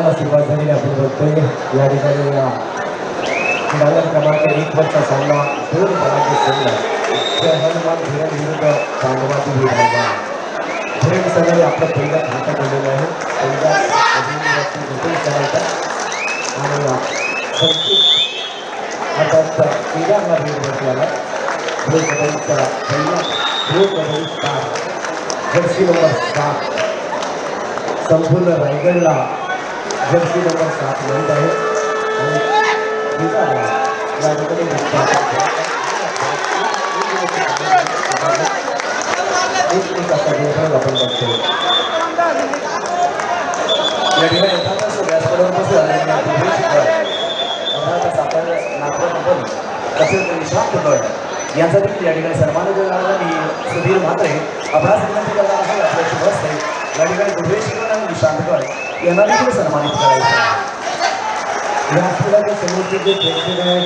सामन्याला सुरुवात झालेली आपण बघतोय या ठिकाणी क्रीडांगण क्रमांक 1 वरचा सामना 2 फलंदाजी संघ हनुमान भिरण विरुद्ध पांडवाची विभागा भिरण संघाने आपलं पहिलं खातं केलेलं आहे. पहिल्या करायचा आणि संचित आता केदारला भेट बसल्याला प्रो कबड्डीचा पहिला pro kabaddi star Jersey number 7 संपूर्ण रायगडला जर्सी नंबर 7 माहीत आहे आणि केदारला या ठिकाणी आपण बघतो या ठिकाणी अर्थातच व्यासपीठावर बसून तसेच निशांत गड यांचा देखील या ठिकाणी सन्मान करणारा मी सुधीर म्हात्रे आपला विनंती करणार आहे. आपल्याची बस आहे या ठिकाणी दुर्वेशकर आणि निशांत गड यांना देखील सन्मानित करायचं आहे. व्यासपीठाच्या समोरचे जे प्रेक्षक आहेत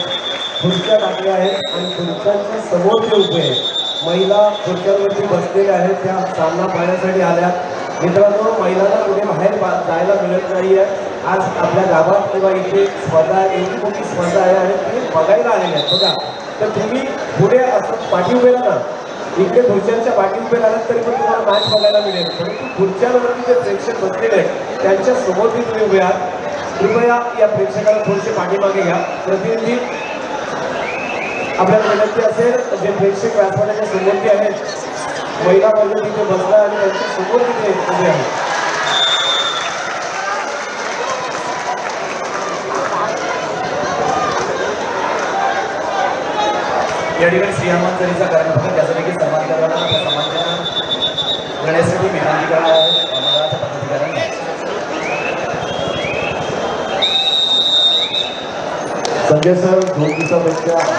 खुर्च्या टाकल्या आहेत आणि खुर्च्यांच्या समोर जे उभे आहेत महिला खुर्च्यांवरती बसलेल्या आहेत त्या सामना पाहण्यासाठी आल्यात. मित्रांनो महिलांना कुठे बाहेर जायला मिळत नाही आहे. आज आपल्या गावात किंवा इथे स्पर्धा एवढी मोठी स्पर्धा आहे ती बघायला आलेल्या आहेत बघा. तर तुम्ही पुढे असं पाठी उभे राहा इकडे खुर्च्यांच्या पाठी उभे राहिलात तरी पण तुम्हाला मॅच बघायला मिळेल. परंतु खुर्च्यांवरती जे प्रेक्षक बसलेले आहेत त्यांच्या समोर तुम्ही उभे आहात. कृपया या प्रेक्षकाला थोडेसे पाठीमागे घ्या. प्रतिनिधी आपल्याला विनंती असेल जे प्रेक्षक व्यासपीठाच्या समोरती आहेत महिला वर्ग तिथे बसला आणि त्यांच्या समोर तिथे उभे आहेत. या ठिकाणी श्री हनुमान चालीसा कारण बघा त्याचा देखील सन्मान करण्याला सन्मान करण्यासाठी विनंती करणार आहे मंडळाच्या पदाधिकाऱ्यांना. संजय सर 2 दिवसापेक्षा हा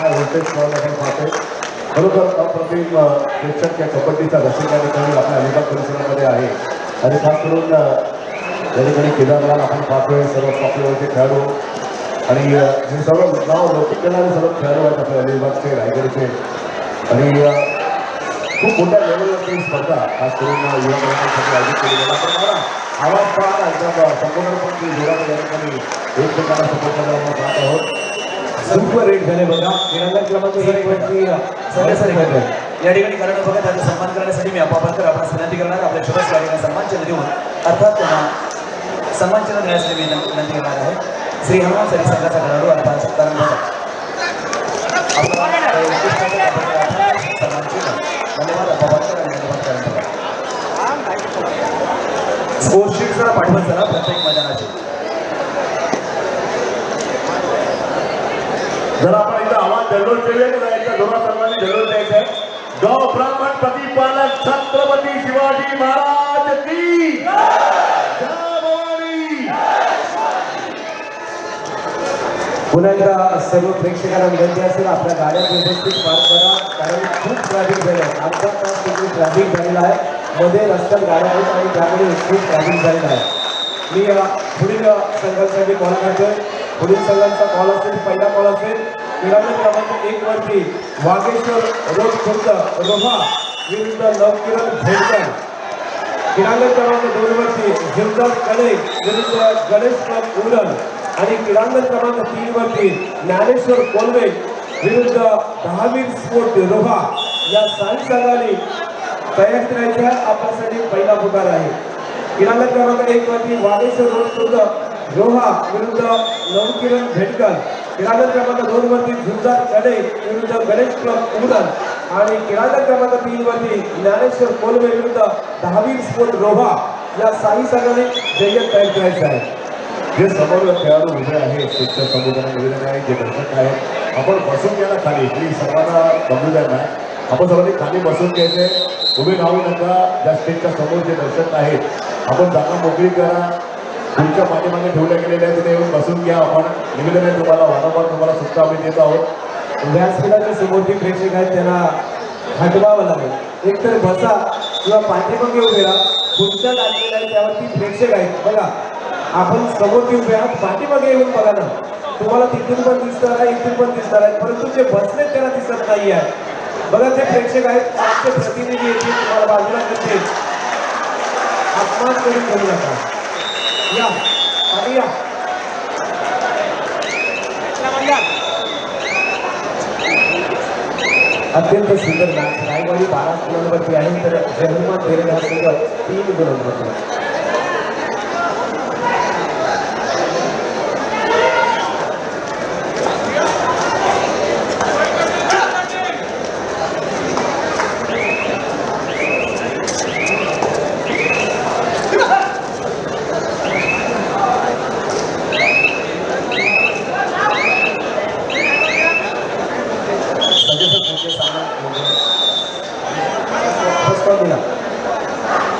व्होल्टेज खेळ आपण पाहतोय. बरोबर अप्रतिम प्रेक्षक या कबड्डीचा रसिका ठिकाणी आपल्या अलिबाग परिसरामध्ये आहे आणि खास करून या ठिकाणी केदारलाल आपण पाहतोय. सर्व टॉपलेवरचे खेळाडू आणि हे सर्व नाव लौकिक करणारे सर्व खेळाडू आहेत आपल्या अलिबागचे रायगडचे आणि खूप मोठ्या लेवलवरची स्पर्धा खास करून युवा मुलांसाठी आयोजित केली गेला. पण मला आवाज पाहता एकदम संपूर्णपणे जोरात या ठिकाणी एकमेकांना सपोर्ट करायला आपण पाहत आहोत. सुपर रेट झाले बघा. क्रीडांगण क्रमांक 1 वरती या ठिकाणी कारण बघा त्याचा सन्मान करण्यासाठी मी अपापरकर आपणास विनंती करणार आपल्या शुभच या ठिकाणी सन्मान चिन्ह देऊन अर्थात त्यांना सन्मान चिन्ह देण्यासाठी मी विनंती करणार आहे. श्री हनुमान चालीसा संघाचा खेळाडू अर्थात कारण सन्मान चिन्ह धन्यवाद अपापरकर आणि धन्यवाद कारण स्कोरशीट जरा पाठवत चला प्रत्येक मैदानाची. जरा आपण इथं आवाज जल्लोष देऊया की जायचा जोरात सर्वांनी जल्लोष द्यायचा आहे. गाव ब्राह्मण प्रतिपालक छत्रपती शिवाजी महाराज की जय भवानी. पुन्हा एकदा सर्व प्रेक्षकांना विनंती असेल आपल्या गाड्या व्यवस्थित पार्क करा कारण खूप ट्रॅफिक झालं आहे. अर्धा तास तिथे ट्रॅफिक झालेला आहे. मध्ये रस्त्यात गाड्या आहेत आणि त्यामुळे खूप ट्रॅफिक झालेला आहे. मी पुढील संघासाठी कॉल करतोय. पुढील संघांचा कॉल असेल पहिला कॉल असेल क्रीडांगण क्रमांक 1 वरती वागेश्वर रोड खुर्द रोहा विरुद्ध नवकिरण भेटकर. क्रीडांगण क्रमांक 2 वरती जिमदार कले विरुद्ध गणेश क्लब उरण आणि क्रीडांगण क्रमांक 3 वरती ज्ञानेश्वर कोलवे विरुद्ध दहावीर स्पोर्ट रोहा या साई संघाने तयार करायचा आपल्यासाठी पहिला पुकार आहे. क्रीडांगण क्रमांक 1 वरती वागेश्वर रोड खुर्द रोहा विरुद्ध नवकिरण भेटकर. क्रीडांगण क्रमांक 2 वरती झुंजार कडे विरुद्ध गणेश क्लब उरण आणि क्रीडांगण क्रमांक 3 वरती ज्ञानेश्वर कोलवे विरुद्ध दहावीर स्पोर्ट रोहा या साई संघाने जय्यत तयार करायचं आहे. जे समोर खेळाडू उभे आहेत शिक्षक संबोधन निवेदन आहे जे दर्शक आहेत आपण बसून घ्या ना खाली प्लीज. सर्वांना बघू द्या ना आपण सर्वांनी खाली बसून घ्यायचे. उभे राहू नका. ज्या स्टेजच्या समोर जे दर्शक आहेत आपण जागा मोकळी करा. तुमच्या पाठीमागे ठेवल्या गेलेल्या तिथे येऊन बसून घ्या. आपण निवेदन आहे तुम्हाला वारंवार तुम्हाला सुद्धा आम्ही देत आहोत. व्यासपीठाच्या समोरचे प्रेक्षक आहेत त्यांना हटवावं लागेल. एकतर बसा किंवा पाठीमागे उभे राहा. खुर्च्या लागलेल्या आहेत त्यावरती प्रेक्षक आहेत बघा. आपण समोर उभे आहात पाठीमागे येऊन बघा ना. तुम्हाला तिथून पण दिसणार आहे इथून पण दिसणार आहे परंतु जे बसलेत त्यांना दिसत नाही आहे. बघा ते प्रेक्षक आहेत आमचे प्रतिनिधी येतील तुम्हाला बाजूला करतील. अपमान करून करू नका. या आणि या अत्यंत सुंदर मॅच रायवाडी 12 गुणांवरती आहे तर जन्मा पेरेड हा संघ 3 गुणांवरती.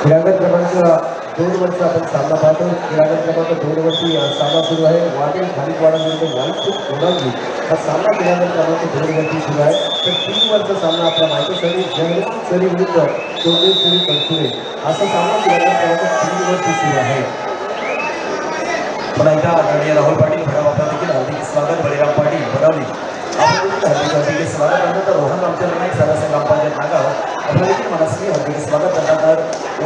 क्रीडांगण क्रमांक 2 वरचा आपण सामना पाहतो. क्रीडांगण क्रमांक 2 वरती सामना सुरू आहे. वाटेल खालीकवाडा विरुद्ध वाईट कोणाली हा सामना क्रीडांगण क्रमांक 2 वरती सुरू आहे. तर 3 वरचा सामना आपला माहितीसाठी जयराम सरी विरुद्ध जोगेश्वरी कणसुरे असा सामना क्रीडांगण क्रमांक 3 वरती सुरू आहे. पुन्हा एकदा आदरणीय राहुल पाटील भडाव आपला देखील हार्दिक स्वागत. बळीराम पाटील भडावली आपण देखील हार्दिक स्वागत करतात. रोहन रामचंद्र नाईक सदासिंग ग्रामपंचायत नागाव आपलं देखील मनस्वी हार्दिक स्वागत करतात. तर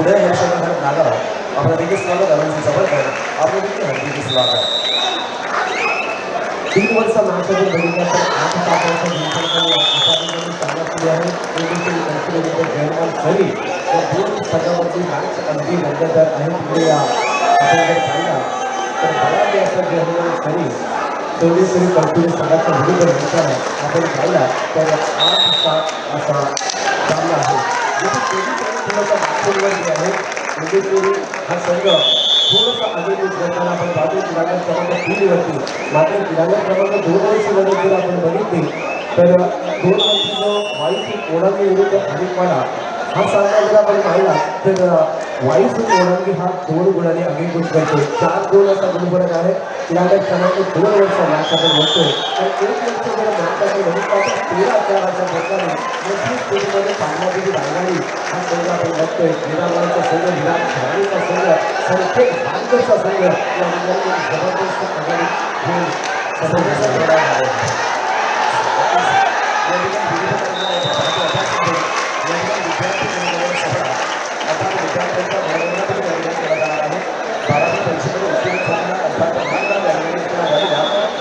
उदय हर्षवर्धन नागाव आपलं देखील स्वागत. अरुण सबरकर आपलं देखील हार्दिक स्वागत. 3 वर्षा मॅच जर बघितला तर 8 तासांचा जिंकण्यासाठी सामना सुरू आहे. जोगेश्वरी कणसुरे विरुद्ध जयराम सरी या 2 संघावरती मॅच अगदी रंगतदार आहे. पुढे आपण जर पाहिला तर बळावली असं जयराम सरी जोगेश्वरी कणसुरे संघाचा विरुद्ध विचार आपण पाहिला तर 8-7 असा सामना आहे. थोडासा नागपूरवरती आहे. जोगेश्वरी हा संघ थोडासा आधीच करताना आपण पाहतो क्रीडांगण क्रमांक 3 वरती. मात्र क्रीडांगण क्रमांक 2 वरची लढत जर आपण बघितली तर 2 वरची जो वाईस कोणांगी विरुद्ध खालीकवाडा हा सामना जर आपण पाहिला तर वाईस कोणांगी हा 2 गुणांनी आगेकूच करतो. 4-2 असा गुणफरक आहे. क्रीडांगण क्रमांक 2 वरचा मॅच आपण बघतोय तर 1 वर्ष जर मॅच आपण बघितला तर 13-4 अशा प्रकारे मुस्लिम स्टेटमध्ये पाडण्याची रायवाडी हा संघ आपण बघतोय. क्रीडांगणाचा संघ विराट खेळाडूचा संघ संकेत भांडचा संघ या ठिकाणी जबरदस्त आघाडी घेऊन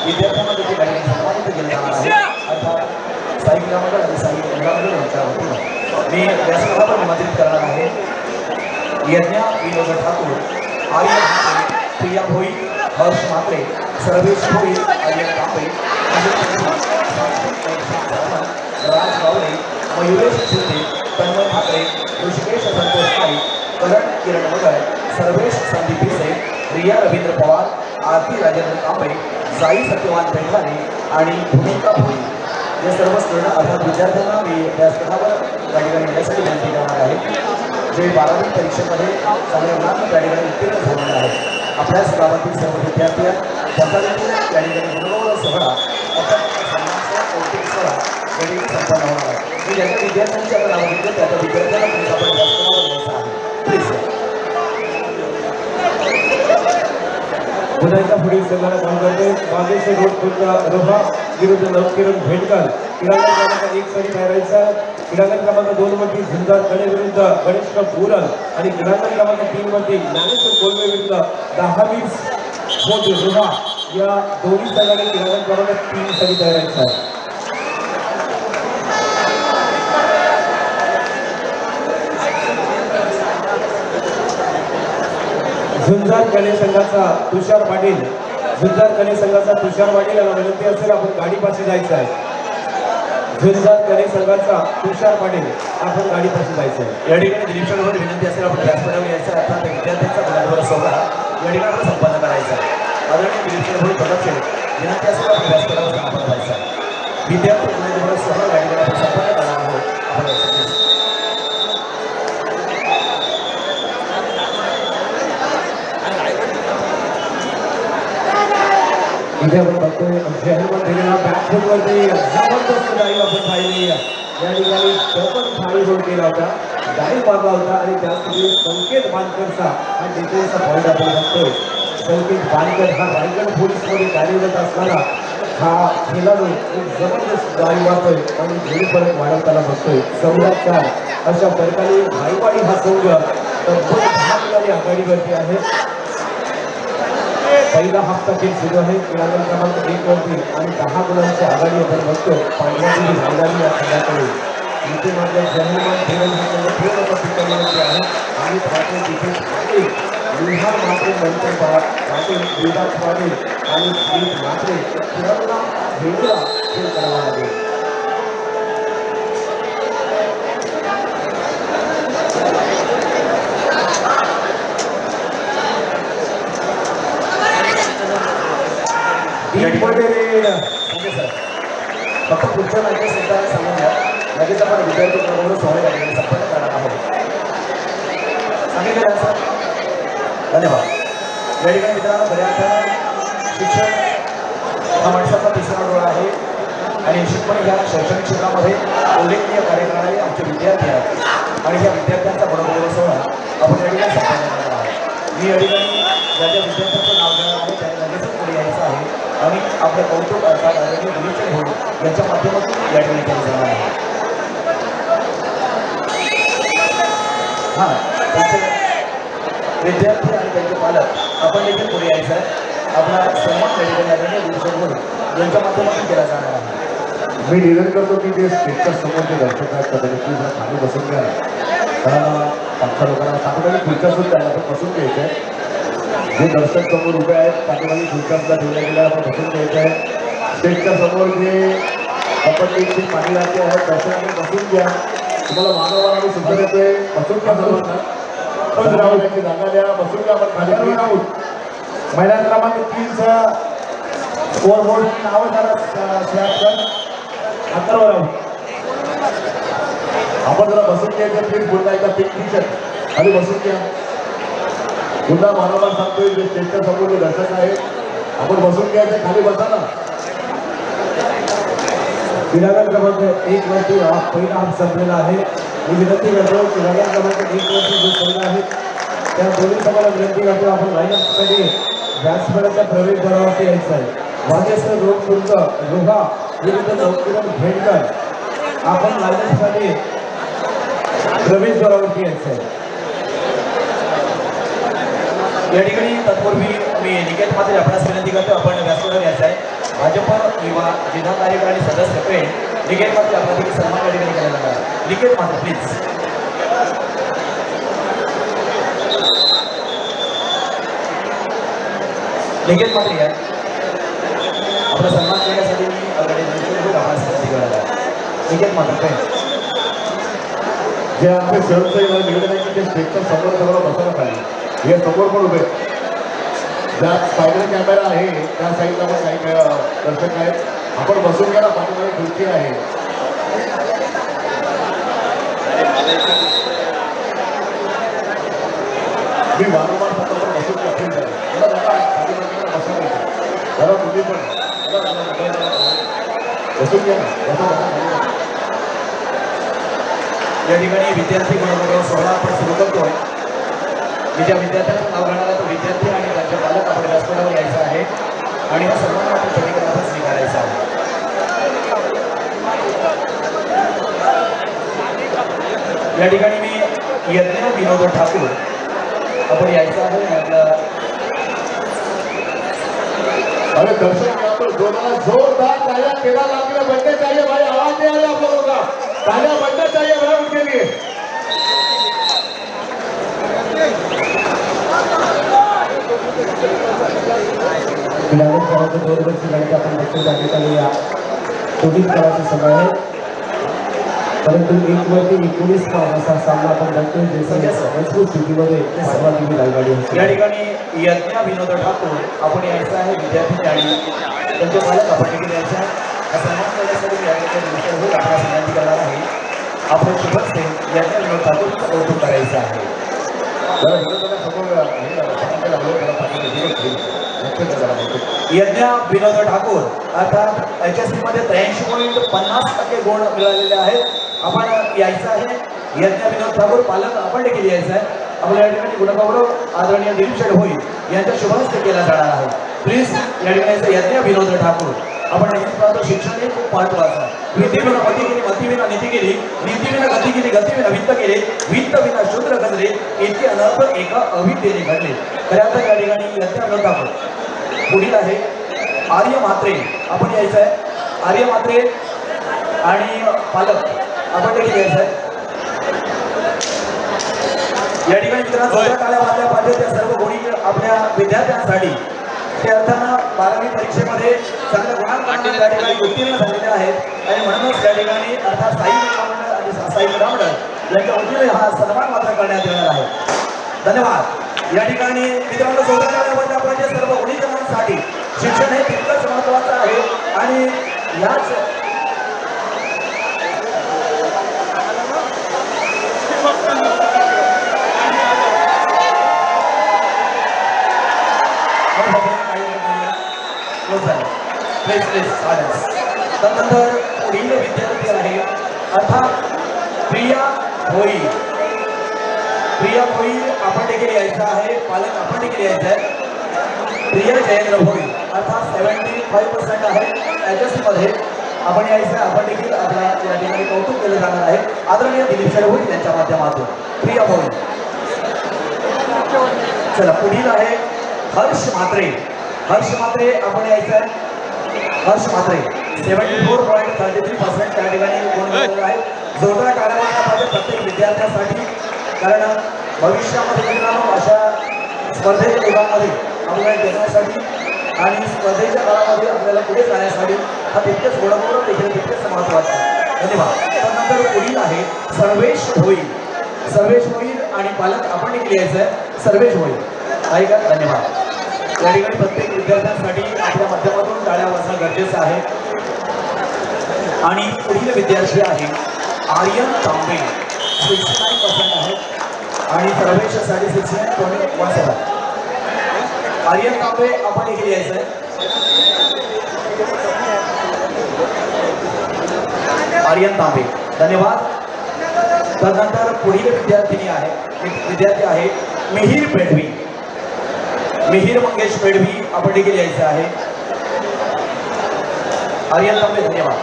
विद्यार्थ्यांना देखील सन्मानित केलं जाणार आहे. अर्थात साई ग्रामगड आणि साई ग्रामगड यांच्या वतीनं मी व्यासपीठावर निमंत्रित करणार आहे यज्ञा विनोद ठाकूर, आर्य भाटे, प्रिया भोई, हर्ष म्हात्रे, सर्वेश भोई, आर्यन तांबे, राज गावडे, मयुरेश शिंदे, तन्मय ठाकरे, ऋषिकेश संतोष नाईक, करण किरण मगर, सर्वेश संदीप भिसे, रिया रवींद्र पवार, आरती राजेंद्र तांबे, साई सत्यवान पेंढारे आणि भूमिका भोई या सर्व स्टुडंट अर्थात विद्यार्थ्यांना मी व्यासपीठावर त्या ठिकाणी येण्यासाठी विनंती करणार आहे. जे 12वी परीक्षेमध्ये चांगल्या गुणांनी त्या ठिकाणी उत्तीर्ण झालेले आहेत. आपल्याच गावातील सर्व विद्यार्थी त्यांचा देखील त्या ठिकाणी गुणगौरव सोहळा अर्थात सन्मानसह कौतुक सोहळा या ठिकाणी संपन्न होणार आहे. मी ज्याच्या विद्यार्थ्यांची आपण नावं घेतलं त्या विद्यार्थ्यांना प्लीज आपण व्यासपीठावर घ्यायचं आहे. प्लीज पुन्हा एकदा पुढील संघाला काम करते. बागेश्वर रोड खुर्द रोहा विरुद्ध नवकिरण भेटकर. क्रीडांगण क्रमांक 1 साठी तयारायचा. क्रीडांगण क्रमांक 2 वरती झुंजार कणे विरुद्ध गणेश पूरन आणि क्रीडांगण क्रमांक 3 वरती ज्ञानेश्वर कोल्हे विरुद्ध दहावीर स्पोर्ट रोहा या दोन्ही संघाने क्रीडांगण क्रमांक 3 साठी तयारायचा आहे. झुंजार कणे संघाचा तुषार पाटील याला विनंती असेल आपण गाडीपाशी जायचं आहे. झुंजार कणे संघाचा तुषार पाटील आपण गाडीपाशी जायचं आहे. या ठिकाणी दिलीपशांवर विनंती असेल आपण व्यासपीठावर यायचं आहे. अर्थात विद्यार्थ्यांचा गुणगौरव सोहळा या ठिकाणी संपन्न करायचा आहे. आदरणीय दिलीपशांवर प्रदर्शन विनंती असेल आपण व्यासपीठावर संपन्न करायचं आहे. विद्यार्थी गुणगौरव सोहळा या ठिकाणी आपण संपन्न करणार आहोत. आपण इथे आपण बघतोय जयहनुमान दिलेला बॅकफुटवरती जबरदस्त डाईव्ह आपण पाहिली. या ठिकाणी डबल थाळी रोल केला होता, डाईव्ह मारला होता आणि त्यासाठी संकेत बांधकरचा हा डिटेलचा पॉईंट आपण बघतोय. संकेत बांधकर हा रायगड पोलीसमध्ये कार्यरत असणारा हा खेळाडू एक जबरदस्त डाईव्ह मारतोय आणि जोडी फरक वाढवताना बघतोय. 14-4 अशा फरकाने रायवाडी हा संघ तब्बल 10 गुणांनी आघाडीवरती आहे. पहिला हप्ता खेळ सुरू आहे. क्रीडांगण क्रमांक 1 वरती आणि 10 गुणांची आघाडी आपण बघतो. पांढऱ्याची मैदानी या संघाकडे इथे मात्र जन्ममान धीरज हा संघ पूर्ण पिकवण्याची आहे आणि पाटील तिथे पाटील निहार मात्रे नंतर पाटील विभाग पाटील आणि स्मित मात्रे तिरंगा वेगळा खेळ करावा लागेल. फक्त पुढच्या मॅचेस सुद्धा सांगून द्या. लगेच आपण विद्यार्थी बरोबर सोहळे लागले संपन्न करणार आहोत. सांगितलं सर. धन्यवाद. या ठिकाणी मित्रांनो बऱ्याच शिक्षण हा माणसाचा तिसरा डोळा आहे आणि निश्चितपणे या शैक्षणिक क्षेत्रामध्ये उल्लेखनीय कार्य करणारे आमचे विद्यार्थी आहेत आणि या विद्यार्थ्यांचा बरोबर सोहळा आपण या ठिकाणी संपन्न करणार आहोत. मी या ठिकाणी ज्या ज्या विद्यार्थ्यांचं नाव घेणार आहे त्यांनी लगेचच पुढे यायचं आहे आणि आपलं कौतुक अर्थात आदरणीय गुरुचरण होईल यांच्या माध्यमातून या ठिकाणी केलं जाणार आहे. हां, त्यांचे विद्यार्थी आणि त्यांचे पालक आपण देखील पुढे यायचं आहे. आपला सन्मान या ठिकाणी आदरणीय गुरुचरण होईल यांच्या माध्यमातून केला जाणार आहे. मी निवेदन करतो की जे स्टेजच्या समोर जे दर्शक आहेत त्या त्यांनी जरा खाली बसून घ्या. कारण पाच लोकांना पाठीमागे खुर्च्या सुद्धा आहे आपण बसून घ्यायचं आहे. जे दर्शक समोर उभे आहेत पाठीमागे खुर्च्या सुद्धा ठेवल्या गेल्या आपण बसून घ्यायचं आहे. स्टेजच्या समोर जे कबड्डीची पाणी लागते आहेत दर्शकांनी बसून घ्या. तुम्हाला मानवाला आम्ही सुद्धा देतोय बसून घ्या सर्वांना. राहुल्याची जागा द्या बसून घ्या. आपण खाली राहू. मैदान क्रमांक 3चा स्कोर बोर्ड नाव झाला स्लॅबवर अंतरावर आहोत. आपण जरा बसून घ्यायचं. प्लीज पुन्हा एकदा पिक टी-शर्ट खाली बसून घ्या. पुन्हा मानवाला सांगतोय जे स्टेजच्या समोर जे दर्शक आहेत आपण बसून घ्यायचं. खाली बसा ना. क्रीडांगण क्रमांक 1 वरती पहिला हाफ संपलेला आहे. मी विनंती करतो क्रीडांगण क्रमांक 1 वरती जो संघ आहे त्या दोन्ही संघाला विनंती करतो आपण लाईनअपमध्ये व्यासपीठाच्या प्रवेशद्वारावरती यायचं आहे. वाजेश्वर रोड रोहा विरुद्ध नवकिरण भेटकर आपण लाईनअपमध्ये प्रवेशद्वारावरती यायचं आहे. या ठिकाणी तत्पूर्वी मी निकेत मात्र आपणास विनंती करतो आपण व्यासपीठावर यायचं आहे. भाजप किंवा जिल्हा कार्यकारिणी सदस्य निकेत मात्र आपला देखील सन्मान या ठिकाणी केला जाणार आहे. निकेत मात्र प्लीज. निकेत मात्र या आपला सन्मान करण्यासाठी मी आपणास विनंती करायला आहे. निकेत मात्र जे आपले स्वयंसेवक निवेदन आहे की ते स्टेजच्या समोर समोर बसायला पाहिजे. हे समोर पण उभे ज्या स्पायडर कॅमेरा आहे त्या साईडला पण काही दर्शक आहेत. आपण बसून घ्या ना. पाठीमागे खुर्ची आहे. मी वारंवार फक्त आपण बसून कठीण झालं पाठीमागे बसून घ्यायचं. जरा तुम्ही पण बसून घ्या ना. या ठिकाणी विद्यार्थी बरोबर सोहळा आपण सुरू करतोय. मी ज्या विद्यार्थ्यांचं नाव घेणार तो विद्यार्थी आणि त्यांचे पालक आपण व्यासपीठावर यायचं आहे आणि हा सन्मान आपण सगळीकडे आपण स्वीकारायचा आहे. या ठिकाणी मी यज्ञ विनोद ठाकूर आपण यायचं आहे. आपलं अरे दर्शक यहाँ पर जोरदार तालियां केला लागले बनने चाहिए भाई. आवाज नहीं आ रही आप लोगों का. तालियां बनना चाहिए भाई उनके लिए. क्रीडांगण क्रमांक 2 वरची गाडी आपण बघतो त्या ठिकाणी या शूटिंग करायचा समय आहे. परंतु 1 वरती 19 असा सामना आपण बघतोय जसं मजबूत स्थितीमध्ये सर्वाधिक गाडी होती. या ठिकाणी यज्ञ विनोद ठाकूर आपण यायचं आहे. विद्यार्थी आणि त्यांचे पालक आपण देखील यायचं आहे. हा सन्मान करण्यासाठी मी या ठिकाणी आपल्याला विनंती करणार आहे. आपण सोबत यज्ञ विनोद ठाकूरचं कौतुक करायचं आहे. यज्ञ विनोद ठाकूर अर्थात HSC मध्ये 83.50% गुण मिळालेले आहेत. आपण यायचं आहे. यज्ञ विनोद ठाकूर पालक आपण देखील यायचं आहे. आपल्या या ठिकाणी गुणगौरव आदरणीय दिलीप होईल यांच्या शुभहस्ते केला जाणार आहे. प्लीज या ठिकाणी यज्ञ विनोद ठाकूर आपण नेहमीच पाहतो शिक्षण हे खूप महत्त्वाचं आहे. विद्येविना मती केली, मतीविना नीती केली, नीतीविना गती केली, गतीविना वित्त केले, वित्त विना शूद्र गजले, इतके अनर्थ एका अविद्येने घडले. खऱ्या अर्थात या ठिकाणी यज्ञ विनोद ठाकूर पुढील आहे आर्य म्हात्रे, आपण यायचं आहे. आर्य म्हात्रे आणि पालक आपण देखील यायचं आहे. या ठिकाणी मित्रांनो जोरदार टाळ्या वाजल्या पाहिजे त्या सर्व गुणी आपल्या विद्यार्थ्यांसाठी. ते अर्थानं 12वी परीक्षेमध्ये चांगल्या गुणांकनाने त्या ठिकाणी उत्तीर्ण झालेले आहेत आणि म्हणूनच त्या ठिकाणी अर्थात साई मंडळ आणि साई मंडळ यांच्या वतीने हा सन्मान मात्र करण्यात येणार आहे. धन्यवाद. या ठिकाणी मित्रांनो जोरदार टाळ्या वाजल्या पाहिजे सर्व गुणीजनांसाठी. शिक्षण हे तितकंच महत्त्वाचं आहे आणि याच त्यानंतर पुढील विद्यार्थी आहे अर्थात प्रिया भोई. प्रिया भोई आपण देखील यायचं आहे. पालक आपण देखील यायचं आहे. प्रिया जयेंद्र भोई अर्थात 75% आहे. मध्ये आपण यायचं आहे. आपण देखील आपल्या या ठिकाणी कौतुक केलं जाणार आहे आदरणीय दिलीप सर भोई यांच्या माध्यमातून. प्रिया भोई. चला पुढील आहे हर्ष म्हात्रे. हर्ष म्हात्रे आपण यायचं आहे. हर्ष म्हात्रे 74.33% त्या ठिकाणी गुण मिळवलेला आहे. जोरदार टाळ्या वाजल्या पाहिजे प्रत्येक विद्यार्थ्यांसाठी, कारण भविष्यामध्ये मित्रांनो अशा स्पर्धेच्या युगामध्ये आपल्याला घेण्यासाठी आणि स्पर्धेच्या काळामध्ये आपल्याला पुढे जाण्यासाठी हा तितकेच गुणवत्ता देखील तितकेच महत्त्वाचा आहे. धन्यवाद. त्यानंतर पुढील आहे सर्वेश भोई. सर्वेश भोई आणि पालक आपण देखील यायचं आहे. सर्वेश भोई आहे का? धन्यवाद. या ठिकाणी प्रत्येक विद्यार्थ्यांसाठी आपल्या माध्यमातून टाळ्या वाजणं गरजेचं आहे. आणि पुढील विद्यार्थी आहे आर्यन तांबे. 69% आहे आणि सर्वेक्षासाठी 69.17. आर्यन तांबे आपण देखील यायचं आहे. आर्यन तांबे धन्यवाद. त्यानंतर पुढील विद्यार्थी आहे मिहीर पेढवी. मिहीर मंगेश पेढवी आपण देखील यायचं आहे. आर्यन तांबे धन्यवाद.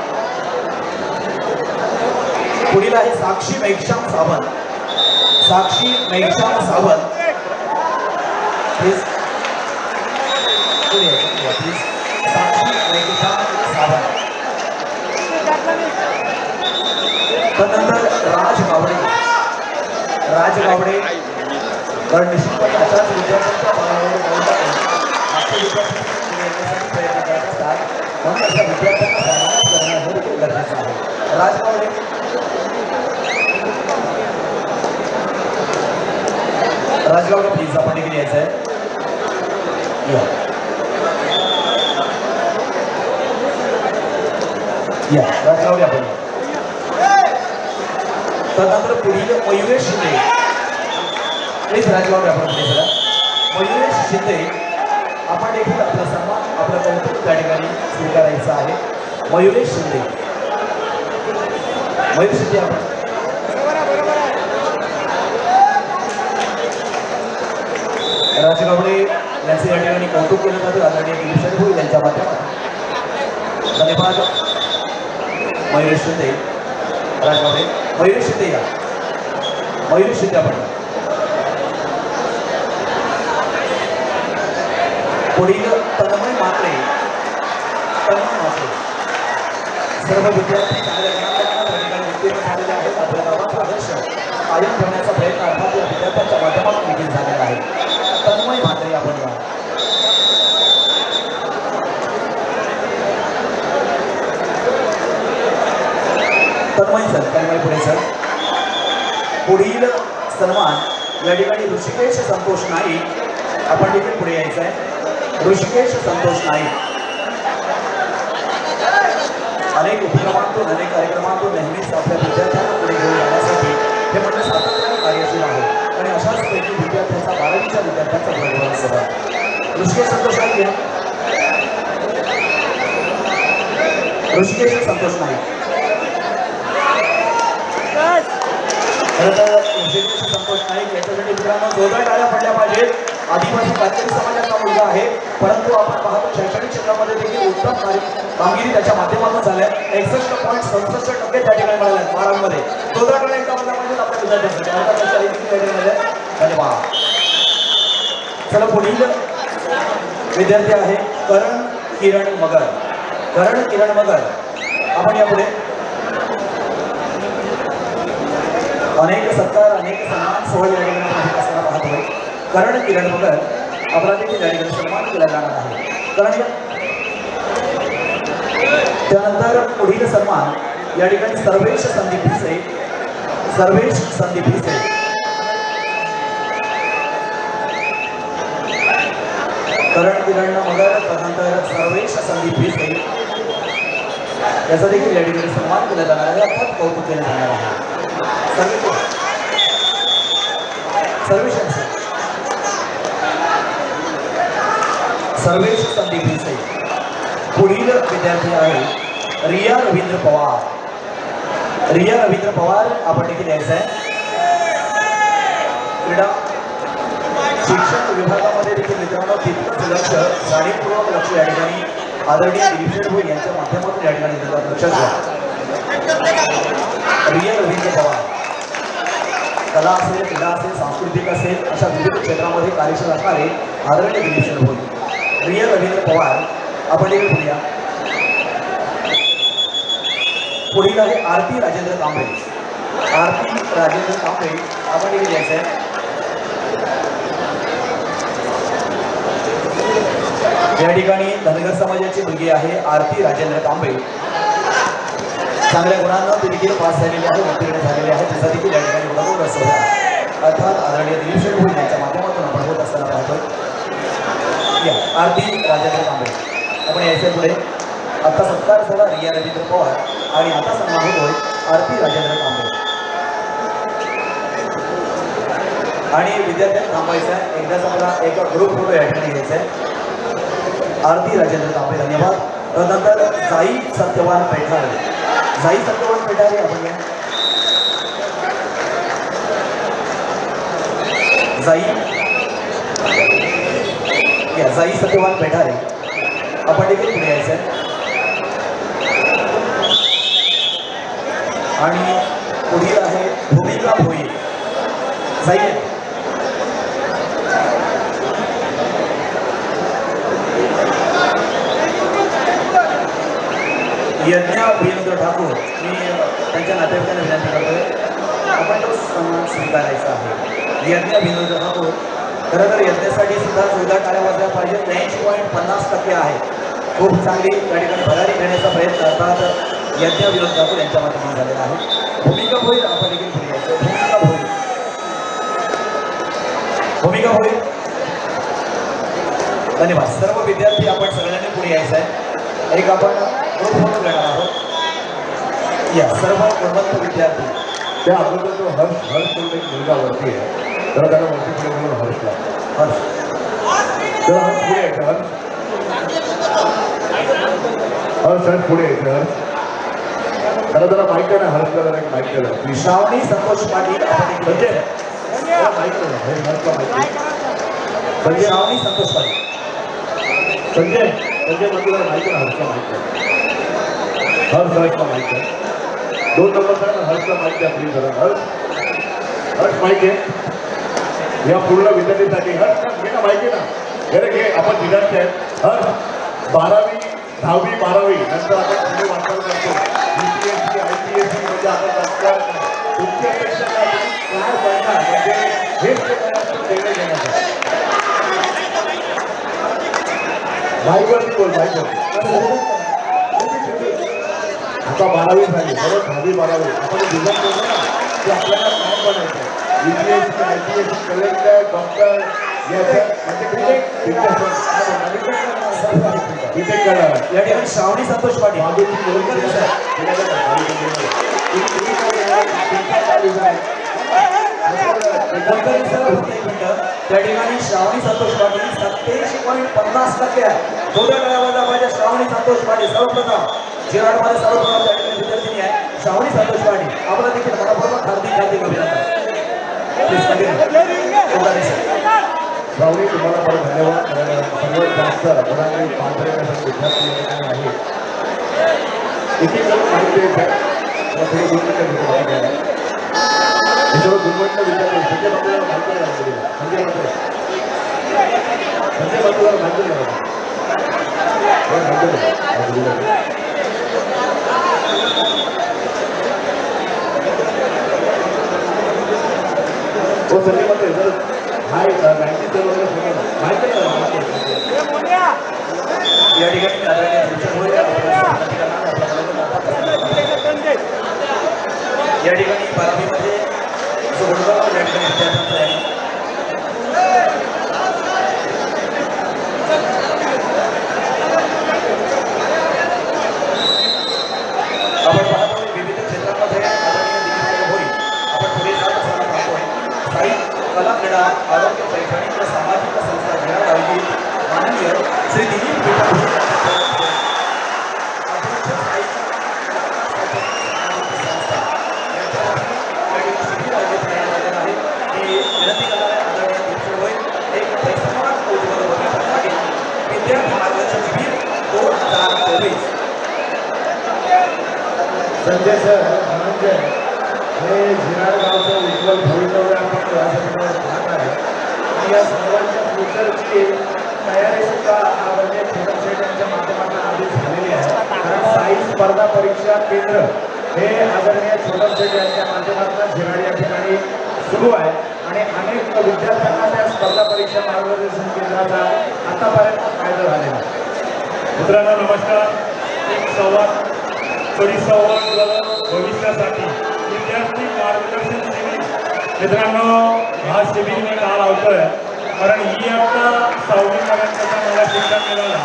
पुढील आहे साक्षी मेघश्याम सावंत. साक्षी मेघश्याम सावंत प्लीज. साक्षी मेघश्याम सावंत. त्यानंतर राज गावडे. राज गावडे कारण निश्चितपणे अशाच विद्यार्थ्यांच्या पायावर प्रयत्न करत असतात म्हणून अशा विद्यार्थ्यांना सन्मानित करणं हे देखील गरजेचं आहे. राज गावडे. राजगावडे प्लीज आपण देखील यायचं आहे. या राजगावडे आपण. त्यानंतर पुढील मयुरेश शिंदे. प्लीज राजगावडे आपण पुढे चला. मयुरेश शिंदे आपण देखील आपला सन्मान आपलं कौतुक त्या ठिकाणी स्वीकारायचं आहे. मयुरेश शिंदे. मयूर शिंदे आपण. राजगावडे यांचे या ठिकाणी कौतुक केलं जातं आदरणीय दिलीप सर भोई यांच्या माध्यमातून. धन्यवाद. मयूर शिंदे. राजगावडे. मयूर शिंदे या. मयूर शिंदे आपण. पुढील तन्मय म्हात्रे. तन्मय म्हात्रे. सर्व विद्यार्थी चांगल्या ज्ञानाच्या ठिकाणी उत्तीर्ण झालेले आहेत. आपल्या गावाचा आदर्श कायम ठेवण्याचा प्रयत्न अर्थात या विद्यार्थ्यांच्या माध्यमातून देखील झालेला आहे. तन्मय म्हात्रे आपण या. तन्मय सर. तन्मय पुढे सर. पुढील सन्मान या ठिकाणी ऋषिकेश संतोष नाईक आपण देखील पुढे यायचं आहे. ऋषिकेश संतोष नाईक अनेक उपक्रमांतून अनेक कार्यक्रमांतून नेहमीच आपल्या विद्यार्थ्यांना पुढे घेऊन जाण्यासाठी हे म्हणजे सातत्याने कार्यशील आहे आणि अशाच पैकी विद्यार्थ्यांचा 12वीच्या विद्यार्थ्यांचा प्रोग्राम सभा. ऋषिकेश संतोष नाईक या. ऋषिकेश संतोष नाईक. खरं तर ऋषिकेश संतोष नाईक याच्यासाठी मित्रांनो जोरदार टाळ्या पडल्या पाहिजेत. आदिवासी कातकरी समाजाचा मुलगा आहे परंतु आपण पाहतो शैक्षणिक क्षेत्रामध्ये देखील उत्तम कामगिरी त्याच्या माध्यमातून झाल्या. 61.67% त्या ठिकाणी मिळाल्या 12वीमध्ये. जोरदार टाळ्या एकदा पडल्या पाहिजेत आपल्या विद्यार्थ्यांसाठी. धन्यवाद. चला पुढील विद्यार्थी आहे करण किरण मगर. करण किरण मगर आपण यापुढे अनेक सत्कार अनेक सन्मान सोहळे या ठिकाणी आपण असताना पाहतोय. करण किरण मगर आपला देखील या ठिकाणी सन्मान केला जाणार आहे. करण त्यानंतर पुढील सन्मान या ठिकाणी सर्वेश संदीप भिसे. सर्वेश संदीप भिसे करण किरण मगर त्यानंतर सर्वेश संदीप भिसे याचा देखील या ठिकाणी सन्मान केला जाणार आहे. अर्थात कौतुक केलं जाणार आहे. सर्वेश संदीप भिसे. पुढील विद्यार्थी आहे रिया रवींद्र पवार. रिया रवींद्र पवार आपण देखील यायचं आहे. क्रीडा शिक्षण विभागामध्ये देखील मित्रांनो तितकंच लक्ष जाणीवपूर्वक लक्ष या ठिकाणी आदरणीय दिलीप भोई यांच्या माध्यमातून या ठिकाणी देतात. लक्षात घ्या. रिया रवींद्र पवार कला असेल क्रीडा असेल सांस्कृतिक असेल अशा विविध क्षेत्रामध्ये कार्यशील असणारे आदरणीय दिलीप भोई. रिया रवींद्र पवार आपण देखील पुढे या. पुढील आहे आरती राजेंद्र कांबळे. आरती राजेंद्र कांबळे आपण देखील यायचं आहे. या ठिकाणी धनगर समाजाची मुलगी आहे आरती राजेंद्र कांबळे. चांगल्या गुणांना ते देखील पास झालेले आहे उत्तीर्ण झालेले आहेत. त्याचा देखील या ठिकाणी गुणागोळ असतो. अर्थात आदरणीय दिलीप भोई यांच्या माध्यमातून आपण होत असताना पाहतोय. आरती राजेंद्र कांबळे आपण यायचं पुढे. आता सत्कार झाला रिया रवींद्र पवार आणि आता सन्मान होतोय आरती राजेंद्र कांबळे. आणि विद्यार्थ्यांनी थांबायचं आहे. एकदाच आपला एक ग्रुप फोटो या ठिकाणी घ्यायचा आहे. आरती राजेंद्र कांबळे धन्यवाद. त्यानंतर जाई सत्यवान पेठारे. जाई सत्यवान पेठारे आपण जाई सत्यवान पेठारे आपण देखील पुढे यायचं आहे. आणि पुढील आहे भूमिका भोई. जाई यज्ञा वीरेंद्र ठाकूर. मी त्यांच्या नातेवाईकांना विनंती करतोय आपण तो सन्मान स्वीकारायचा आहे. यज्ञा वीरेंद्र ठाकूर खरं तर यज्ञासाठी सुद्धा सुविधा काय वाजल्या पाहिजे. 83.50% आहे. खूप चांगली त्या ठिकाणी भरारी घेण्याचा प्रयत्न करतात यज्ञा वीरेंद्र ठाकूर यांच्या माध्यमातून झालेला आहे. भूमिका भोई आपण देखील पुढे यायचं. भूमिका भोई. भूमिका भोई धन्यवाद. सर्व विद्यार्थी आपण सगळ्यांनी पुढे यायचं आहे. एक आपण ग्रुप फोटो घेणार आहोत. या सर्व गुणवंत विद्यार्थी त्या अगोदर जो हर्ष म्हणून एक मुलगा वरती आहे तर त्याला वरती पुढे म्हणून हर्षला हर्ष तर हर्ष पुढे यायचं. हर्ष पुढे यायचं. हर्ष त्याला जरा माईक आहे ना. हर्षला जरा एक माईक केलं प्लीज. श्रावणी संतोष पाटील आपण संजय माईक हर्षला माईक. संजय श्रावणी संतोष पाटील. संजय संजय मंदिर माहिती आहे. हर्षला माहिती आहे. हर्षला माहिती आहे. 2 नंबर आहे ना. हर्षला माहिती आहे प्लीज जरा. हर्ष माहिती आहे या पूर्ण विद्यार्थ्यांसाठी. हर्ष घे ना माहिती आहे ना. घे घे आपण विद्यार्थी आहेत. हर्ष 12वी 10वी 12वी नंतर आपण पुढे वाटचाल करतो. UPSC IPSC म्हणजे आपण वाटचाल तुमची अपेक्षा काय बनणार म्हणजे हेच देणं घेण्याचं. माईकवरती बोल. माईकवरती आता 12वी झाली बरोबर. 10वी 12वी आपण डिझाईन करतो ना की आपल्याला काय बनायचं. UPSC IPSC कलेक्टर डॉक्टर या ठिकाणी श्रावणी संतोष पाटील. त्या ठिकाणी श्रावणी संतोष पाटील 87.50% आहे. दोन्ही गळ्यावरला पाहिजे श्रावणी संतोष पाटील. सर्वप्रथम जिराडमध्ये सर्वप्रथम त्या ठिकाणी विद्यार्थिनी आहे श्रावणी संतोष पाटील. आपला देखील मनपूर्वक हार्दिक अभिनंदन. श्रावणी तुम्हाला परत धन्यवाद. सर्वात जास्त गुणांनी पांढऱ्यासाठी विद्यार्थी या ठिकाणी आहे. एक एक जण माहिती देत आहे थोडी गुणवत्ता घेतो. हे सर्व गुणवत्ता विद्यार्थी संजय बाबूला माहिती आहे. संजय बाबूला माहिती आहे. हो संजयमध्ये जर हाय 90 वगैरे माहिती आहे या ठिकाणी आदरणीय भूषण भोईर आपल्या या ठिकाणी 12वी मध्ये सोडगाव या ठिकाणी विद्यार्थ्यांचं आहे. आपण पाहतो विविध क्षेत्रामध्ये आदरणीय दिलीप भोईर आपण पुढे जात असताना पाहतोय साहित्य कला क्रीडा आरोग्य शैक्षणिक व सामाजिक संस्था घेण्यात आयोजित माननीय श्री दिलीप भोईर संजय सर म्हणजे हे झिराड गावचं उज्ज्वल भवितव्य आपण यासाठी पाहत आहे आणि या सर्वांच्या फ्युचरची तयारी सुद्धा म्हणजे छोटं शेट यांच्या माध्यमातून आधीच झालेली आहे. कारण साई स्पर्धा परीक्षा केंद्र हे आदरणीय छोटं शेट यांच्या माध्यमातून झिराड या ठिकाणी सुरू आहे आणि अनेक विद्यार्थ्यांना त्या स्पर्धा परीक्षा मार्गदर्शन केंद्राचा आतापर्यंत फायदा झालेला आहे. मित्रांनो नमस्कार. एक संवाद परिसंवाद भविष्यासाठी विद्यार्थी मार्गदर्शन शिबिर. मित्रांनो हा शिबिर मी का लावतोय कारण इयत्ता 6वी पर्यंतचं मला शिक्षण मिळालं.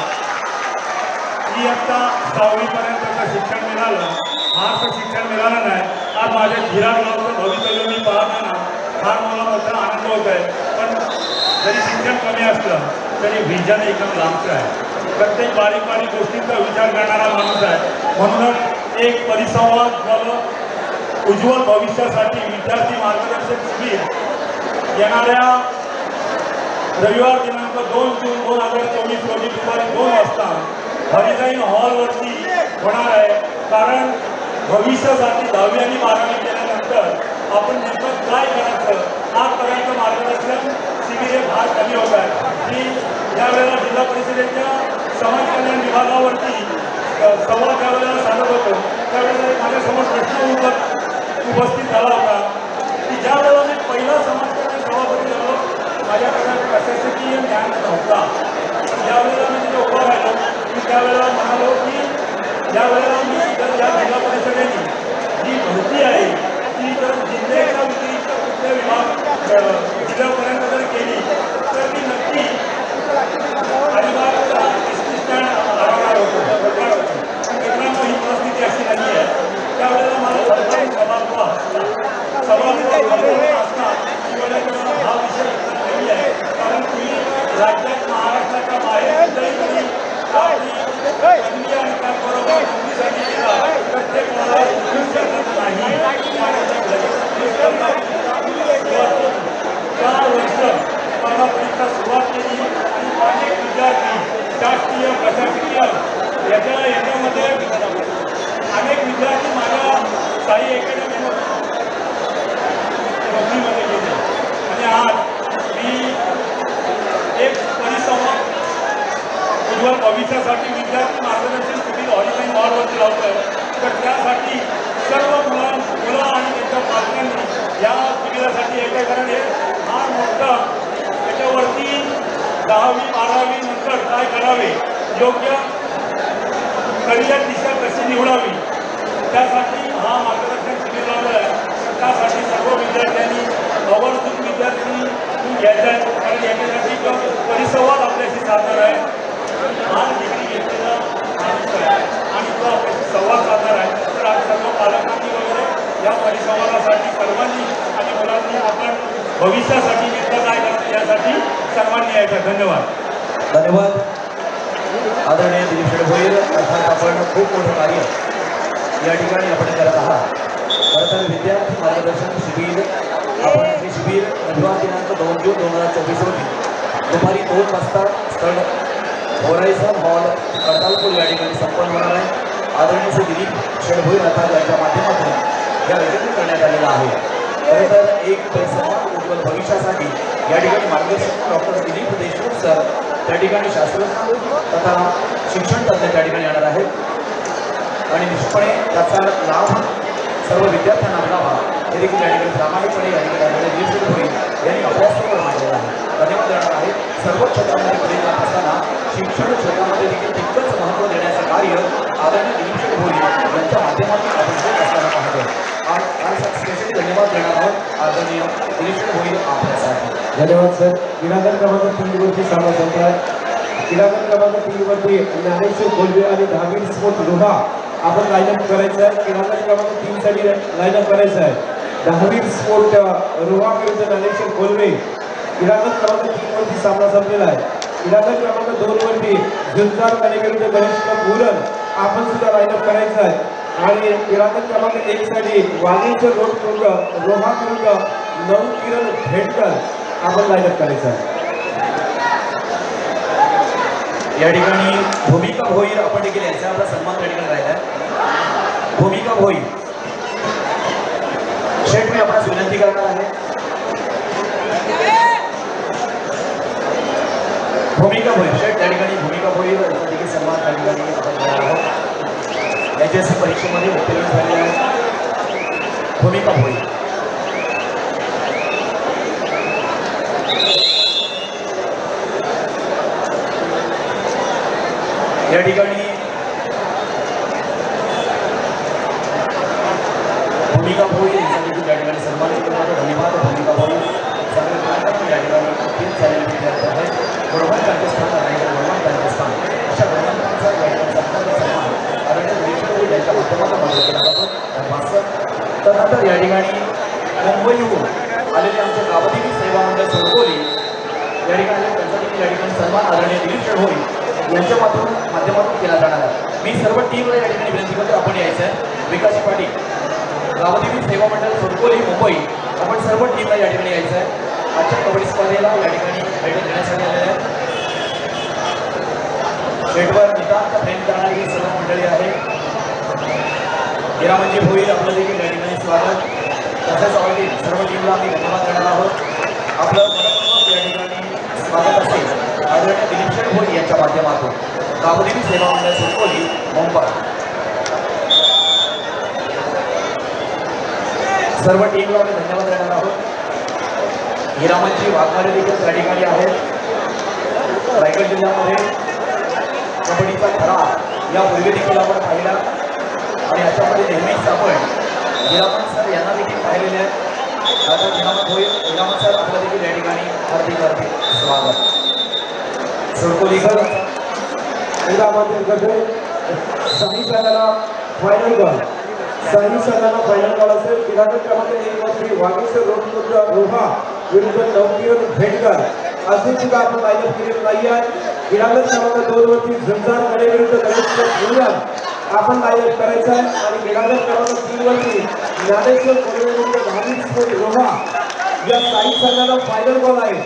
इयत्ता 6वी पर्यंतचं शिक्षण मिळालं. फारसं शिक्षण मिळालं नाही. आज माझ्या झिराड गावचं भवितव्य मी पाहताना फार मला मोठा आनंद होत आहे. पण जरी शिक्षण कमी असलं तरी विजन एकदम लांबचं आहे. प्रत्येक बारीक बारीक गोष्टींचा विचार करणारा माणूस आहे. म्हणूनच एक परिसंवाद झालं उज्ज्वल भविष्यासाठी विद्यार्थी मार्गदर्शक शिबिर येणाऱ्या रविवार दिनांक 2 जून 2024 रोजी दुपारी 2 वाजता हरिजाईन हॉलवरती होणार आहे. कारण भविष्यासाठी 10वी आणि 12वी केल्यानंतर आपण नेमकं काय करायचं आजपर्यंत मार्गदर्शन शिबिर हे फार कमी होत आहे. की यावेळेला जिल्हा परिषदेच्या समाज कल्याण विभागावरती संवाद त्यावेळेला सांगत होतो त्यावेळेला माझ्यासमोर प्रश्न उपस्थित झाला होता की ज्या वेळेला मी पहिला समाज कल्याण सभापती झालो माझ्याकडे प्रशासकीय ज्ञान नव्हता. ज्यावेळेला मी तिथे उभा राहिलो मी त्यावेळेला म्हणालो की ज्या वेळेला मी जर या जिल्हा परिषदेने जी भरती आहे ती जर जिल्ह्याच्या व्यतिरिक्त कुठल्या विभाग जिल्ह्यापर्यंत जर केली तर मी नक्की अलिबागचा एसटी स्टँड हरवणार होतो. मित्रांनो ही परिस्थिती अशी नाही आहे. त्यावेळेला मला सरकारी सभागृह असतात हा विषय नाही आहे. कारण की राज्यात महाराष्ट्राच्या बाहेर कुठेही आपली पदवी आणि त्याचबरोबर नोकरीसाठी गेला तर ते कोणाला नाही. 4 वर्ष स्पर्धा परीक्षा सुरुवात केली आणि अनेक विद्यार्थी शासकीय प्रशासकीय याच्यामध्ये अनेक विद्यार्थी माझ्या साई अकॅडमीमध्ये नोकरीमध्ये गेले. आणि आज मी एक परिसंवाद उज्ज्वल भविष्यासाठी विद्यार्थी मार्गदर्शन शिबिर ऑनलाईन हॉलवरती लावतोय. तर त्यासाठी सर्व मुलं आणि त्यांच्या पालकांनी या शिबिरासाठी यायचं. कारण हे फार मोठं त्याच्यावरती 10वी 12वी नंतर काय करावे योग्य करिअर दिशा कशी निवडावी त्यासाठी हा मार्गदर्शन शिबिर लावलं आहे. त्यासाठी सर्व विद्यार्थ्यांनी आवर्जून विद्यार्थी यायचा आहे. कारण याच्यासाठी परिसंवाद आपल्याशी साधणार आहे. हा डिग्री घेतलेला माणूस आहे आणि तो आपल्याशी संवाद साधणार आहे. तर आज सर्व पालकांनी वगैरे या परिसंवादासाठी सर्वांनी आणि मुलांनी आपण भविष्यासाठी नेमकं काय करतो यासाठी सर्वांनी यायचं. धन्यवाद. धन्यवाद. आदरणीय दिलीप भोईर अर्थात आपण खूप मोठं कार्य या ठिकाणी आपण करत आहात. खरं तर विद्यार्थी मार्गदर्शन शिबिर आपण हे शिबिर रविवार दिनांक 2 जून 2024 रोजी दुपारी 2 वाजता स्थळ होरायझन हॉल करतालपूर या ठिकाणी संपन्न होणार आहे. आदरणीय श्री दिलीप भोईर अर्थात यांच्या माध्यमातून या आयोजन करण्यात आलेलं आहे. खरं तर एक परिसंवाद उज्ज्वल भविष्यासाठी या ठिकाणी मार्गदर्शक डॉक्टर दिलीप देशमुख सर त्या ठिकाणी शास्त्रज्ञ तथा शिक्षण तज्ञ त्या ठिकाणी येणार आहेत आणि निश्चितपणे त्याचा लाभ सर्व विद्यार्थ्यांना मिळावा हे देखील त्या ठिकाणी प्रामाणिकपणे या ठिकाणी यांनी अभ्यासक्रम मांडलेला आहे. धन्यवाद देणार आहे. सर्व क्षेत्रामध्ये पुढे जात असताना शिक्षण क्षेत्रामध्ये देखील तितकंच महत्त्व देण्याचं कार्य आदरणीय दिलीप भोई यांच्या माध्यमातून आपण करत असताना पाहतो. आज स्पेशली धन्यवाद देणार आहोत आदरणीय दिलीप भोई आपल्यासाठी. धन्यवाद सर. क्रीडागट क्रमांक 3 वरती सामना संपला आहे. क्रीडागट क्रमांक 3 वरती ज्ञानेश्वर कोलवे आणि धामीर स्पोर्ट लोहा आपण लाईनअप करायचं आहे. क्रीडागट क्रमांक 3 साठी लाईनअप करायचं आहे. धामीर स्पोर्ट रोहा विरुद्ध ज्ञानेश्वर कोलवे. क्रीडागट क्रमांक 3 वरती सामना संपलेला आहे. क्रीडागट क्रमांक 2 वरती झुंजार कने विरुद्ध गणेश पुरन आपण सुद्धा लाईनअप करायचं आहे आणि क्रीडागट क्रमांक 1 साठी वाणिज्य रोड रोहा विरुद्ध नवकिरण भेटकर आपण लाईनअप करायचं आहे. या ठिकाणी भूमिका भोईर आपण देखील याचा आपला सन्मान त्या ठिकाणी राहिला आहे. भूमिका भोईर शेठ मी आपणास विनंती करणार आहे. भूमिका भोईर शेठ त्या ठिकाणी भूमिका भोईर याचा देखील सन्मान त्या ठिकाणी आपण करणार आहोत. याच्या परीक्षेमध्ये उत्तीर्ण झालेले आहे भूमिका भोईर. या ठिकाणी भूमिका भोई यांचा देखील या ठिकाणी सन्मान केला. धन्यवाद भूमिका भोई. चांगले या ठिकाणी 3 झालेले विद्यार्थी आहेत. गुणवंत राजस्थान आणि गुणवंत राजस्थान अशा गुणवंतांचा या ठिकाणी सन्मान आदरणीय दिलीप भोई यांच्या माध्यमातून मदत केला जातो. धन्यवाद. त्यानंतर या ठिकाणी मुंबईहून आलेले आमचे गावदेवी सेवा मंडळ सोडकोली या ठिकाणी त्यांचा देखील या ठिकाणी सन्मान आदरणीय दिलीप भोई यांच्या माध्यमातून केला जाणार आहे. मी सर्व टीमला या ठिकाणी विनंती करतो आपण यायचं आहे. विकास पाटील गावदेवी सेवा मंडळ सोडकोली मुंबई आपण सर्व टीमला या ठिकाणी यायचं आहे. आजच्या कबड्डी स्पर्धेला या ठिकाणी भेट देण्यासाठी आलेले आहे. शेटवर नितांत प्रेम करणारी सर्व मंडळी आहे. हिरामनजी भोईर आपलं देखील या ठिकाणी स्वागत. तसंच ऑलरेडी सर्व टीमला आम्ही धन्यवाद देणार आहोत. आपलं मनपूर्वक या ठिकाणी स्वागत असेल आदरणीय दिलीप भोई यांच्या माध्यमातून गावदेवी सेवा मंडळ सोडकोली मुंबई. सर्व टीमला आम्ही धन्यवाद देणार आहोत. हिरामनजी वाघमारे देखील त्या ठिकाणी आहेत. रायगड जिल्ह्यामध्ये कबड्डीचा खरा यापूर्वी देखील आपण पाहिला आणि याच्यामध्ये नेहमीच आपण हिरामन सर यांना देखील पाहिलेले आहे. आता हिरामन सर आपल्या देखील या ठिकाणी हार्दिक स्वागत. सोडकोलीकर क्रीडामध्ये करते सही सणाला फायनल बॉल. सही सणाला फायनल बॉल असेल. क्रीडागट क्रमांक 1 वरती वागेश्वर रोड रोहा विरुद्ध नवकिरण भेटकर असे सुद्धा आपण लाईनअप केलेलं नाही आहे. क्रीडागट क्रमांक 2 वरती झुंजार कने विरुद्ध गणेश पुरन आपण लाईनअप करायचं आहे आणि क्रीडागट क्रमांक 3 वरती ज्ञानेश्वर कोलवे विरुद्ध धामीर स्पोर्ट रोहा या सही सणाला फायनल बॉल आहे.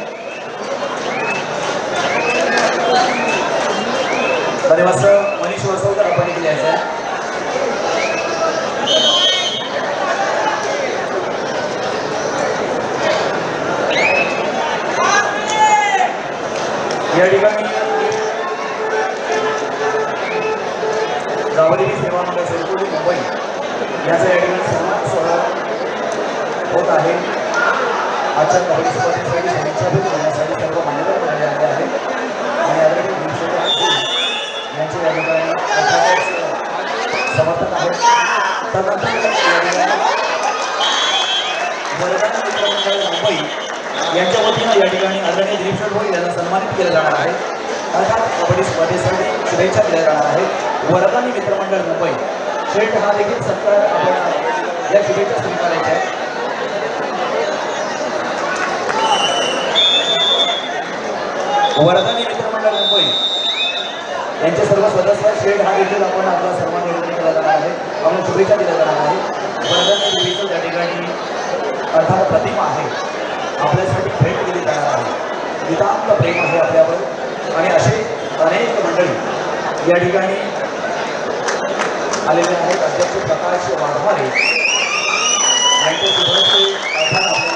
धन्यवाद सर. मनीष वसवकर आपण देखील यायचं आहे. या ठिकाणी गावदेवी सेवा मंडळ सोडकोली मुंबई याचा या ठिकाणी सन्मान सोहळा होत आहे. आजच्या कबड्डी स्पर्धेसाठी शुभेच्छा देण्यासाठी सर्व मान्यवर बनवले आले आहेत आणि आदरणीय यांचे या ठिकाणी समर्थक आहेत. त्यानंतर मुंबई यांच्या वतीनं या ठिकाणी आदरणीय दिलीप भोई यांना सन्मानित केलं जाणार आहे. अर्थात कबड्डी स्पर्धेसाठी शुभेच्छा दिल्या जाणार आहेत. वरदानी मित्रमंडळ मुंबई शेठ हा देखील सत्कार आपण या शुभेच्छा स्वीकारायच्या आहेत. वरदानी मित्रमंडळ मुंबई यांचे सर्व सदस्य शेठ हा देखील आपण आपला सन्मान केला जाणार आहे. आपण शुभेच्छा दिल्या जाणार आहे. वरदानी देवीचं त्या ठिकाणी अर्थात प्रतिमा आहे. आपल्यासाठी भेट दिली जाणार आहे. नितांत प्रेम आहे आपल्यावर आणि असे अनेक मंडळी या ठिकाणी आलेले आहेत. अध्यक्ष प्रकाश वाघमारे यांचे शुभेच्छा अर्थात आपल्याला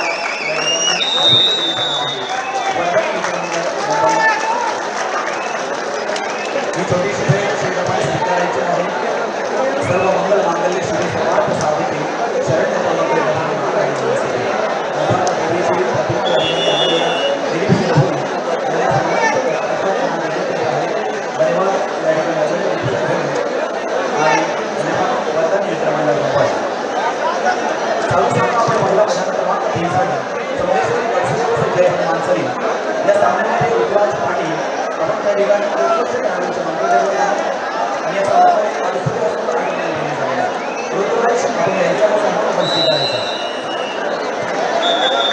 ठिकाणी उत्कृष्ट खेळाडूंचे मंडळ